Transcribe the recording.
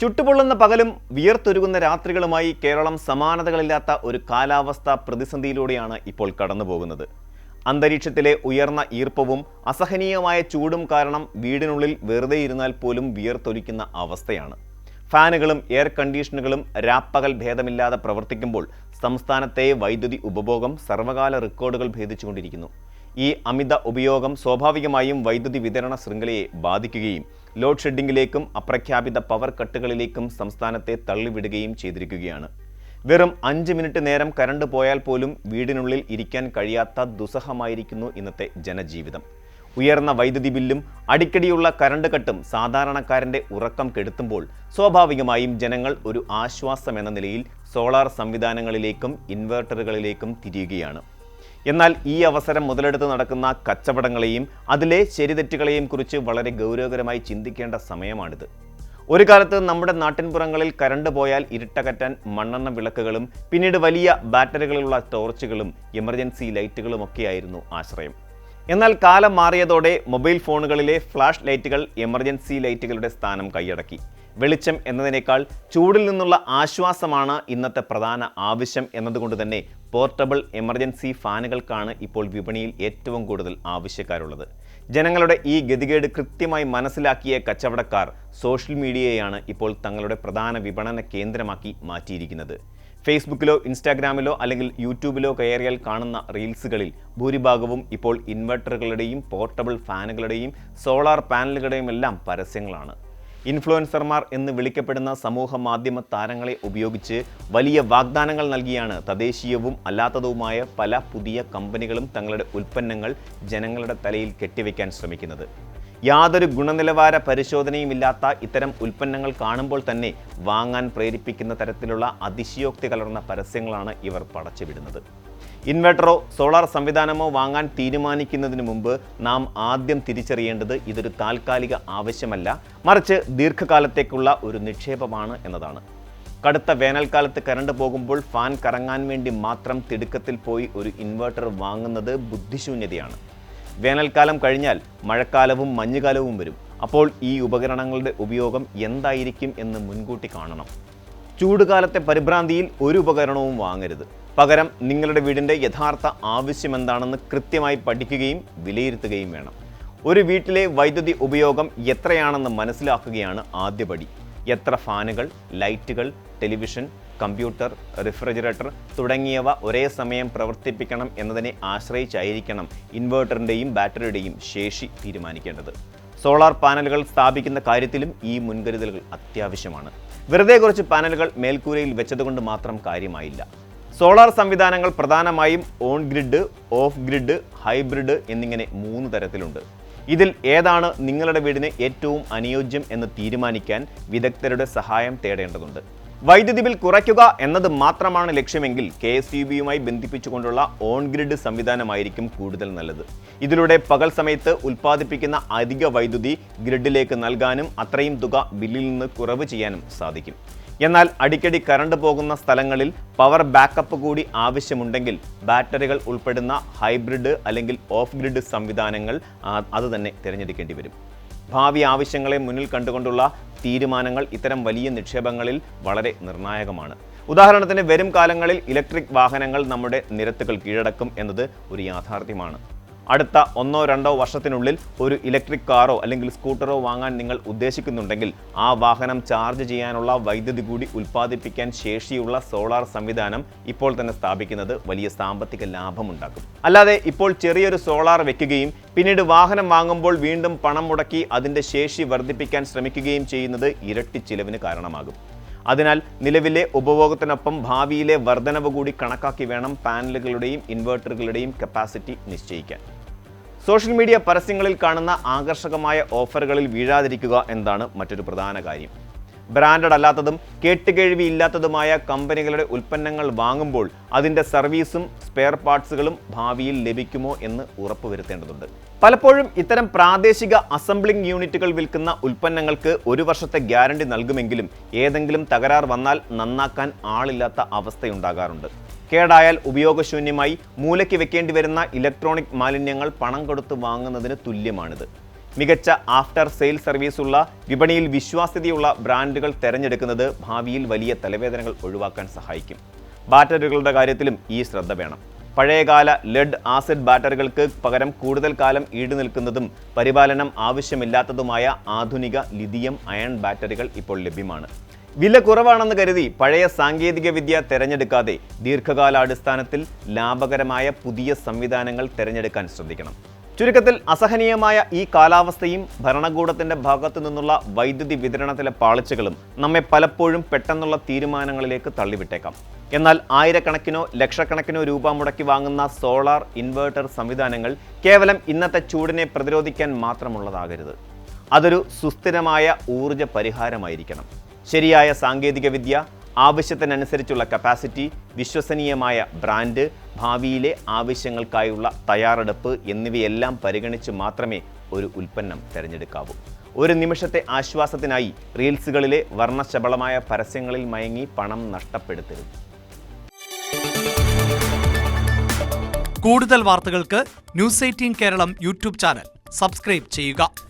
ചുട്ടുപൊള്ളുന്ന പകലും വിയർത്തൊരുകുന്ന രാത്രികളുമായി കേരളം സമാനതകളില്ലാത്ത ഒരു കാലാവസ്ഥാ പ്രതിസന്ധിയിലൂടെയാണ് ഇപ്പോൾ കടന്നുപോകുന്നത്. അന്തരീക്ഷത്തിലെ ഉയർന്ന ഈർപ്പവും അസഹനീയമായ ചൂടും കാരണം വീടിനുള്ളിൽ വെറുതെ ഇരുന്നാൽ പോലും വിയർത്തൊലിക്കുന്ന അവസ്ഥയാണ്. ഫാനുകളും എയർ കണ്ടീഷനുകളും രാപ്പകൽ ഭേദമില്ലാതെ പ്രവർത്തിക്കുമ്പോൾ സംസ്ഥാനത്തെ വൈദ്യുതി ഉപഭോഗം സർവകാല റെക്കോർഡുകൾ ഭേദിച്ചുകൊണ്ടിരിക്കുന്നു. ഈ അമിത ഉപയോഗം സ്വാഭാവികമായും വൈദ്യുതി വിതരണ ശൃംഖലയെ ബാധിക്കുകയും ലോഡ് ഷെഡിങ്ങിലേക്കും അപ്രഖ്യാപിത പവർ കട്ടുകളിലേക്കും സംസ്ഥാനത്തെ തള്ളിവിടുകയും ചെയ്തിരിക്കുകയാണ്. വെറും 5 മിനിറ്റ് നേരം കറണ്ട് പോയാൽ പോലും വീടിനുള്ളിൽ ഇരിക്കാൻ കഴിയാത്ത ദുസ്സഹമായിരിക്കുന്നു ഇന്നത്തെ ജനജീവിതം. ഉയർന്ന വൈദ്യുതി ബില്ലും അടിക്കടിയുള്ള കറണ്ട് കട്ടും സാധാരണക്കാരൻ്റെ ഉറക്കം കെടുത്തുമ്പോൾ സ്വാഭാവികമായും ജനങ്ങൾ ഒരു ആശ്വാസം എന്ന നിലയിൽ സോളാർ സംവിധാനങ്ങളിലേക്കും ഇൻവെർട്ടറുകളിലേക്കും തിരിയുകയാണ്. എന്നാൽ ഈ അവസരം മുതലെടുത്ത് നടക്കുന്ന കച്ചവടങ്ങളെയും അതിലെ ശരിതെറ്റുകളെയും കുറിച്ച് വളരെ ഗൗരവകരമായി ചിന്തിക്കേണ്ട സമയമാണിത്. ഒരു കാലത്ത് നമ്മുടെ നാട്ടിൻപുറങ്ങളിൽ കറണ്ട് പോയാൽ ഇരുട്ടകറ്റാൻ മണ്ണെണ്ണ വിളക്കുകളും പിന്നീട് വലിയ ബാറ്ററികളുള്ള ടോർച്ചുകളും എമർജൻസി ലൈറ്റുകളുമൊക്കെയായിരുന്നു ആശ്രയം. എന്നാൽ കാലം മാറിയതോടെ മൊബൈൽ ഫോണുകളിലെ ഫ്ലാഷ് ലൈറ്റുകൾ എമർജൻസി ലൈറ്റുകളുടെ സ്ഥാനം കൈയടക്കി. വെളിച്ചം എന്നതിനേക്കാൾ ചൂടിൽ നിന്നുള്ള ആശ്വാസമാണ് ഇന്നത്തെ പ്രധാന ആവശ്യം എന്നതുകൊണ്ട് തന്നെ പോർട്ടബിൾ എമർജൻസി ഫാനുകൾക്കാണ് ഇപ്പോൾ വിപണിയിൽ ഏറ്റവും കൂടുതൽ ആവശ്യക്കാരുള്ളത്. ജനങ്ങളുടെ ഈ ഗതികേട് കൃത്യമായി മനസ്സിലാക്കിയ കച്ചവടക്കാർ സോഷ്യൽ മീഡിയയെയാണ് ഇപ്പോൾ തങ്ങളുടെ പ്രധാന വിപണന കേന്ദ്രമാക്കി മാറ്റിയിരിക്കുന്നത്. ഫേസ്ബുക്കിലോ ഇൻസ്റ്റാഗ്രാമിലോ അല്ലെങ്കിൽ യൂട്യൂബിലോ കയറിയാൽ കാണുന്ന റീൽസുകളിൽ ഭൂരിഭാഗവും ഇപ്പോൾ ഇൻവെർട്ടറുകളുടെയും പോർട്ടബിൾ ഫാനുകളുടെയും സോളാർ പാനലുകളുടെയും എല്ലാം പരസ്യങ്ങളാണ്. ഇൻഫ്ലുവൻസർമാർ എന്ന് വിളിക്കപ്പെടുന്ന സമൂഹ മാധ്യമ താരങ്ങളെ ഉപയോഗിച്ച് വലിയ വാഗ്ദാനങ്ങൾ നൽകിയാണ് തദ്ദേശീയവും അല്ലാത്തതുമായ പല പുതിയ കമ്പനികളും തങ്ങളുടെ ഉൽപ്പന്നങ്ങൾ ജനങ്ങളുടെ തലയിൽ കെട്ടിവെക്കാൻ ശ്രമിക്കുന്നത്. യാതൊരു ഗുണനിലവാര പരിശോധനയും ഇല്ലാത്ത ഇത്തരം ഉൽപ്പന്നങ്ങൾ കാണുമ്പോൾ തന്നെ വാങ്ങാൻ പ്രേരിപ്പിക്കുന്ന തരത്തിലുള്ള അതിശയോക്തി കലർന്ന പരസ്യങ്ങളാണ് ഇവർ പടച്ചുവിടുന്നത്. ഇൻവെർട്ടറോ സോളാർ സംവിധാനമോ വാങ്ങാൻ തീരുമാനിക്കുന്നതിന് മുമ്പ് നാം ആദ്യം തിരിച്ചറിയേണ്ടത് ഇതൊരു താൽക്കാലിക ആവശ്യമല്ല, മറിച്ച് ദീർഘകാലത്തേക്കുള്ള ഒരു നിക്ഷേപമാണ് എന്നതാണ്. കടുത്ത വേനൽക്കാലത്ത് കറണ്ട് പോകുമ്പോൾ ഫാൻ കറങ്ങാൻ വേണ്ടി മാത്രം തിടുക്കത്തിൽ പോയി ഒരു ഇൻവെർട്ടർ വാങ്ങുന്നത് ബുദ്ധിശൂന്യതയാണ്. വേനൽക്കാലം കഴിഞ്ഞാൽ മഴക്കാലവും മഞ്ഞുകാലവും വരും. അപ്പോൾ ഈ ഉപകരണങ്ങളുടെ ഉപയോഗം എന്തായിരിക്കും എന്ന് മുൻകൂട്ടി കാണണം. ചൂടുകാലത്തെ പരിഭ്രാന്തിയിൽ ഒരു ഉപകരണവും വാങ്ങരുത്. പകരം നിങ്ങളുടെ വീടിൻ്റെ യഥാർത്ഥ ആവശ്യം എന്താണെന്ന് കൃത്യമായി പഠിക്കുകയും വിലയിരുത്തുകയും വേണം. ഒരു വീട്ടിലെ വൈദ്യുതി ഉപയോഗം എത്രയാണെന്ന് മനസ്സിലാക്കുകയാണ് ആദ്യപടി. എത്ര ഫാനുകൾ, ലൈറ്റുകൾ, ടെലിവിഷൻ, കമ്പ്യൂട്ടർ, റെഫ്രിജറേറ്റർ തുടങ്ങിയവ ഒരേ സമയം പ്രവർത്തിപ്പിക്കണം എന്നതിനെ ആശ്രയിച്ചായിരിക്കണം ഇൻവെർട്ടറിൻ്റെയും ബാറ്ററിയുടെയും ശേഷി തീരുമാനിക്കേണ്ടത്. സോളാർ പാനലുകൾ സ്ഥാപിക്കുന്ന കാര്യത്തിലും ഈ മുൻകരുതലുകൾ അത്യാവശ്യമാണ്. വെറുതെ കുറച്ച് പാനലുകൾ മേൽക്കൂരയിൽ വെച്ചതുകൊണ്ട് മാത്രം കാര്യമായില്ല. സോളാർ സംവിധാനങ്ങൾ പ്രധാനമായും on grid, off grid, hybrid എന്നിങ്ങനെ 3 തരത്തിലുണ്ട്. ഇതിൽ ഏതാണ് നിങ്ങളുടെ വീടിന് ഏറ്റവും അനുയോജ്യം എന്ന് തീരുമാനിക്കാൻ വിദഗ്ധരുടെ സഹായം തേടേണ്ടതുണ്ട്. വൈദ്യുതി ബിൽ കുറയ്ക്കുക എന്നത് മാത്രമാണ് ലക്ഷ്യമെങ്കിൽ KSEBയുമായി ബന്ധിപ്പിച്ചുകൊണ്ടുള്ള ഓൺ ഗ്രിഡ് സംവിധാനമായിരിക്കും കൂടുതൽ നല്ലത്. ഇതിലൂടെ പകൽ സമയത്ത് ഉൽപ്പാദിപ്പിക്കുന്ന അധിക വൈദ്യുതി ഗ്രിഡിലേക്ക് നൽകാനും അത്രയും തുക ബില്ലിൽ നിന്ന് കുറവ് ചെയ്യാനും സാധിക്കും. എന്നാൽ അടിക്കടി കറണ്ട് പോകുന്ന സ്ഥലങ്ങളിൽ പവർ ബാക്കപ്പ് കൂടി ആവശ്യമുണ്ടെങ്കിൽ ബാറ്ററികൾ ഉൾപ്പെടുന്ന ഹൈബ്രിഡ് അല്ലെങ്കിൽ ഓഫ് ഗ്രിഡ് സംവിധാനങ്ങൾ അതുതന്നെ തിരഞ്ഞെടുക്കേണ്ടി വരും. ഭാവി ആവശ്യങ്ങളെ മുന്നിൽ കണ്ടുകൊണ്ടുള്ള തീരുമാനങ്ങൾ ഇത്തരം വലിയ നിക്ഷേപങ്ങളിൽ വളരെ നിർണായകമാണ്. ഉദാഹരണത്തിന് വരും കാലങ്ങളിൽ ഇലക്ട്രിക് വാഹനങ്ങൾ നമ്മുടെ നിരത്തുകൾ കീഴടക്കും എന്നത് ഒരു യാഥാർത്ഥ്യമാണ്. അടുത്ത 1-2 വർഷത്തിനുള്ളിൽ ഒരു ഇലക്ട്രിക് കാറോ അല്ലെങ്കിൽ സ്കൂട്ടറോ വാങ്ങാൻ നിങ്ങൾ ഉദ്ദേശിക്കുന്നുണ്ടെങ്കിൽ ആ വാഹനം ചാർജ് ചെയ്യാനുള്ള വൈദ്യുതി കൂടി ഉൽപ്പാദിപ്പിക്കാൻ ശേഷിയുള്ള സോളാർ സംവിധാനം ഇപ്പോൾ തന്നെ സ്ഥാപിക്കുന്നത് വലിയ സാമ്പത്തിക ലാഭമുണ്ടാക്കും. അല്ലാതെ ഇപ്പോൾ ചെറിയൊരു സോളാർ വെക്കുകയും പിന്നീട് വാഹനം വാങ്ങുമ്പോൾ വീണ്ടും പണം മുടക്കി അതിൻ്റെ ശേഷി വർദ്ധിപ്പിക്കാൻ ശ്രമിക്കുകയും ചെയ്യുന്നത് ഇരട്ടി ചിലവിന് കാരണമാകും. അതിനാൽ നിലവിലെ ഉപഭോഗത്തിനൊപ്പം ഭാവിയിലെ വർധനവ് കൂടി കണക്കാക്കി വേണം പാനലുകളുടെയും ഇൻവെർട്ടറുകളുടെയും കപ്പാസിറ്റി നിശ്ചയിക്കാൻ. സോഷ്യൽ മീഡിയ പരസ്യങ്ങളിൽ കാണുന്ന ആകർഷകമായ ഓഫറുകളിൽ വീഴാതിരിക്കുക എന്നതാണ് മറ്റൊരു പ്രധാന കാര്യം. ബ്രാൻഡഡ് അല്ലാത്തതും കേട്ടുകേഴ്വിയില്ലാത്തതുമായ കമ്പനികളുടെ ഉൽപ്പന്നങ്ങൾ വാങ്ങുമ്പോൾ അതിൻ്റെ സർവീസും സ്പെയർ പാർട്സുകളും ഭാവിയിൽ ലഭിക്കുമോ എന്ന് ഉറപ്പുവരുത്തേണ്ടതുണ്ട്. പലപ്പോഴും ഇത്തരം പ്രാദേശിക അസംബ്ലിംഗ് യൂണിറ്റുകൾ വിൽക്കുന്ന ഉൽപ്പന്നങ്ങൾക്ക് 1 വർഷത്തെ ഗ്യാരണ്ടി നൽകുമെങ്കിലും ഏതെങ്കിലും തകരാർ വന്നാൽ നന്നാക്കാൻ ആളില്ലാത്ത അവസ്ഥയുണ്ടാകാറുണ്ട്. കേടായാൽ ഉപയോഗശൂന്യമായി മൂലയ്ക്ക് വെക്കേണ്ടി വരുന്ന ഇലക്ട്രോണിക് മാലിന്യങ്ങൾ പണം കൊടുത്ത് വാങ്ങുന്നതിന് തുല്യമാണിത്. മികച്ച ആഫ്റ്റർ സെയിൽ സർവീസുള്ള, വിപണിയിൽ വിശ്വാസ്യതയുള്ള ബ്രാൻഡുകൾ തിരഞ്ഞെടുക്കുന്നത് ഭാവിയിൽ വലിയ തലവേദനകൾ ഒഴിവാക്കാൻ സഹായിക്കും. ബാറ്ററികളുടെ കാര്യത്തിലും ഈ ശ്രദ്ധ വേണം. പഴയകാല ലെഡ് ആസിഡ് ബാറ്ററികൾക്ക് പകരം കൂടുതൽ കാലം ഈടുനിൽക്കുന്നതും പരിപാലനം ആവശ്യമില്ലാത്തതുമായ ആധുനിക ലിഥിയം അയൺ ബാറ്ററികൾ ഇപ്പോൾ ലഭ്യമാണ്. വില കുറവാണെന്ന് കരുതി പഴയ സാങ്കേതിക വിദ്യ തിരഞ്ഞെടുക്കാതെ ദീർഘകാലാടിസ്ഥാനത്തിൽ ലാഭകരമായ പുതിയ സംവിധാനങ്ങൾ തിരഞ്ഞെടുക്കാൻ ശ്രദ്ധിക്കണം. ചുരുക്കത്തിൽ, അസഹനീയമായ ഈ കാലാവസ്ഥയും ഭരണകൂടത്തിന്റെ ഭാഗത്തു നിന്നുള്ള വൈദ്യുതി വിതരണത്തിലെ പാളിച്ചകളും നമ്മെ പലപ്പോഴും പെട്ടെന്നുള്ള തീരുമാനങ്ങളിലേക്ക് തള്ളിവിട്ടേക്കാം. എന്നാൽ ആയിരക്കണക്കിനോ ലക്ഷക്കണക്കിനോ രൂപ മുടക്കി വാങ്ങുന്ന സോളാർ ഇൻവെർട്ടർ സംവിധാനങ്ങൾ കേവലം ഇന്നത്തെ ചൂടിനെ പ്രതിരോധിക്കാൻ മാത്രമുള്ളതാകരുത്. അതൊരു സുസ്ഥിരമായ ഊർജ പരിഹാരമായിരിക്കണം. ശരിയായ സാങ്കേതികവിദ്യ, ആവശ്യത്തിനനുസരിച്ചുള്ള കപ്പാസിറ്റി, വിശ്വസനീയമായ ബ്രാൻഡ്, ഭാവിയിലെ ആവശ്യങ്ങൾക്കായുള്ള തയ്യാറെടുപ്പ് എന്നിവയെല്ലാം പരിഗണിച്ച് മാത്രമേ ഒരു ഉൽപ്പന്നം തിരഞ്ഞെടുക്കാവൂ. ഒരു നിമിഷത്തെ ആശ്വാസത്തിനായി റീൽസുകളിലെ വർണ്ണശബളമായ പരസ്യങ്ങളിൽ മയങ്ങി പണം നഷ്ടപ്പെടുത്തരുത്. കൂടുതൽ വാർത്തകൾക്ക് news 18 Keralam YouTube channel subscribe ചെയ്യുക.